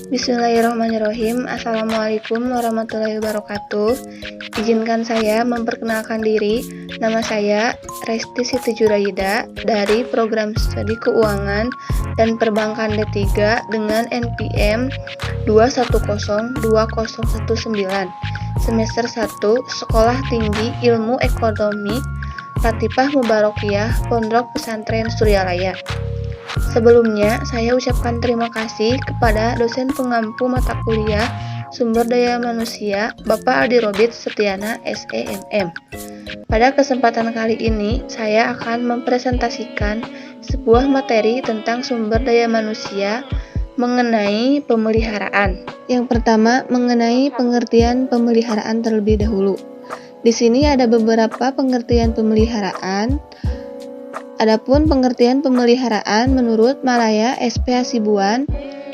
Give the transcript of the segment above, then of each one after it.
Bismillahirrahmanirrahim. Assalamualaikum warahmatullahi wabarakatuh. Izinkan saya memperkenalkan diri. Nama saya Resti Siti Juraida dari Program Studi Keuangan dan Perbankan D3 dengan NPM 2102019 Semester 1 Sekolah Tinggi Ilmu Ekonomi Latifah Mubarokiyah Pondok Pesantren Suryalaya. Sebelumnya, saya ucapkan terima kasih kepada dosen pengampu mata kuliah Sumber Daya Manusia, Bapak Aldi Robit Setiana, SEMM. Pada kesempatan kali ini, saya akan mempresentasikan sebuah materi tentang sumber daya manusia mengenai pemeliharaan. Yang pertama, mengenai pengertian pemeliharaan terlebih dahulu. Di sini ada beberapa pengertian pemeliharaan. Adapun pengertian pemeliharaan menurut Malaya SP Hasibuan,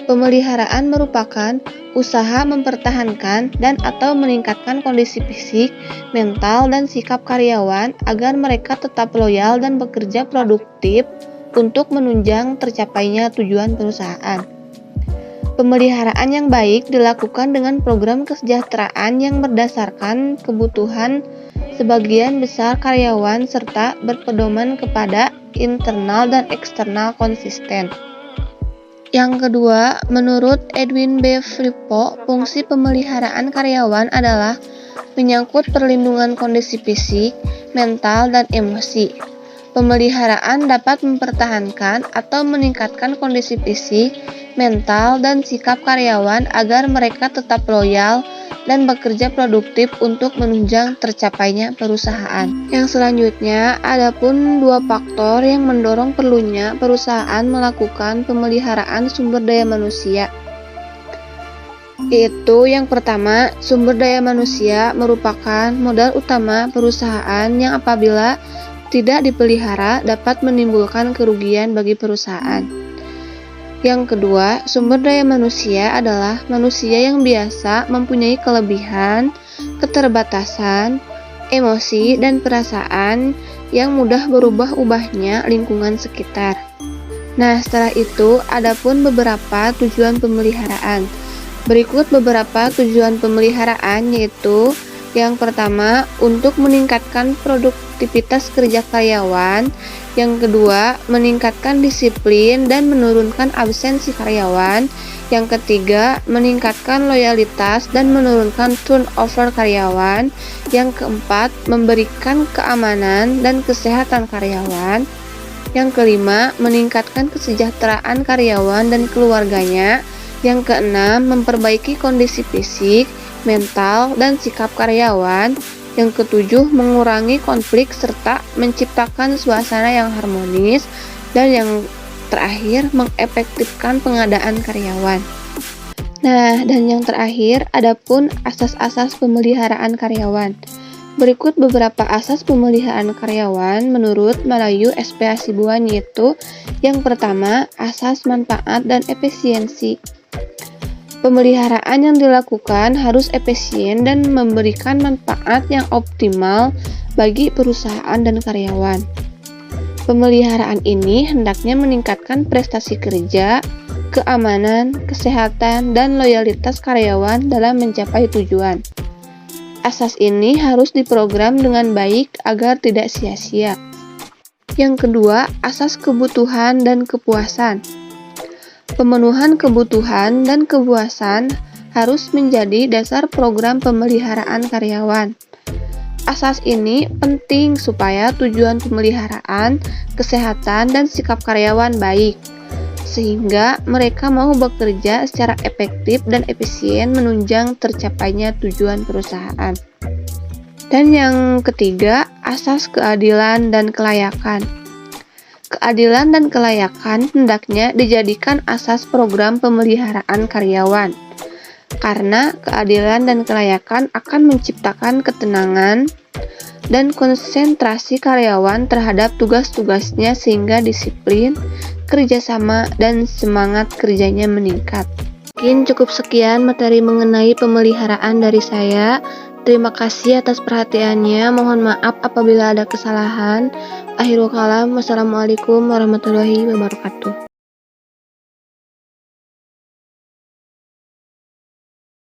pemeliharaan merupakan usaha mempertahankan dan atau meningkatkan kondisi fisik, mental, dan sikap karyawan agar mereka tetap loyal dan bekerja produktif untuk menunjang tercapainya tujuan perusahaan. Pemeliharaan yang baik dilakukan dengan program kesejahteraan yang berdasarkan kebutuhan sebagian besar karyawan serta berpedoman kepada internal dan eksternal konsisten. Yang kedua, menurut Edwin B. Flippo, fungsi pemeliharaan karyawan adalah menyangkut perlindungan kondisi fisik, mental, dan emosi. Pemeliharaan dapat mempertahankan atau meningkatkan kondisi fisik, mental, dan sikap karyawan agar mereka tetap loyal dan bekerja produktif untuk menunjang tercapainya perusahaan. Yang selanjutnya, adapun dua faktor yang mendorong perlunya perusahaan melakukan pemeliharaan sumber daya manusia. Yaitu yang pertama, sumber daya manusia merupakan modal utama perusahaan yang apabila tidak dipelihara dapat menimbulkan kerugian bagi perusahaan. Yang kedua, sumber daya manusia adalah manusia yang biasa mempunyai kelebihan, keterbatasan, emosi, dan perasaan yang mudah berubah-ubahnya lingkungan sekitar. Nah, setelah itu, adapun beberapa tujuan pemeliharaan. Berikut beberapa tujuan pemeliharaan yaitu yang pertama, untuk meningkatkan produktivitas kerja karyawan. Yang kedua, meningkatkan disiplin dan menurunkan absensi karyawan. Yang ketiga, meningkatkan loyalitas dan menurunkan turnover karyawan. Yang keempat, memberikan keamanan dan kesehatan karyawan. Yang kelima, meningkatkan kesejahteraan karyawan dan keluarganya. Yang keenam, memperbaiki kondisi fisik, mental, dan sikap karyawan. Yang ketujuh, mengurangi konflik serta menciptakan suasana yang harmonis. Dan yang terakhir, mengefektifkan pengadaan karyawan. Nah, dan yang terakhir, adapun asas-asas pemeliharaan karyawan. Berikut beberapa asas pemeliharaan karyawan menurut Malayu SP Hasibuan yaitu yang pertama, asas manfaat dan efisiensi. Pemeliharaan yang dilakukan harus efisien dan memberikan manfaat yang optimal bagi perusahaan dan karyawan. Pemeliharaan ini hendaknya meningkatkan prestasi kerja, keamanan, kesehatan, dan loyalitas karyawan dalam mencapai tujuan. Asas ini harus diprogram dengan baik agar tidak sia-sia. Yang kedua, asas kebutuhan dan kepuasan. Pemenuhan kebutuhan dan kepuasan harus menjadi dasar program pemeliharaan karyawan. Asas ini penting supaya tujuan pemeliharaan, kesehatan, dan sikap karyawan baik, sehingga mereka mau bekerja secara efektif dan efisien menunjang tercapainya tujuan perusahaan. Dan yang ketiga, asas keadilan dan kelayakan. Keadilan dan kelayakan hendaknya dijadikan asas program pemeliharaan karyawan, karena keadilan dan kelayakan akan menciptakan ketenangan dan konsentrasi karyawan terhadap tugas-tugasnya sehingga disiplin, kerjasama, dan semangat kerjanya meningkat. Mungkin cukup sekian materi mengenai pemeliharaan dari saya. Terima kasih atas perhatiannya. Mohon maaf apabila ada kesalahan. Akhirul kalam. Wassalamualaikum warahmatullahi wabarakatuh.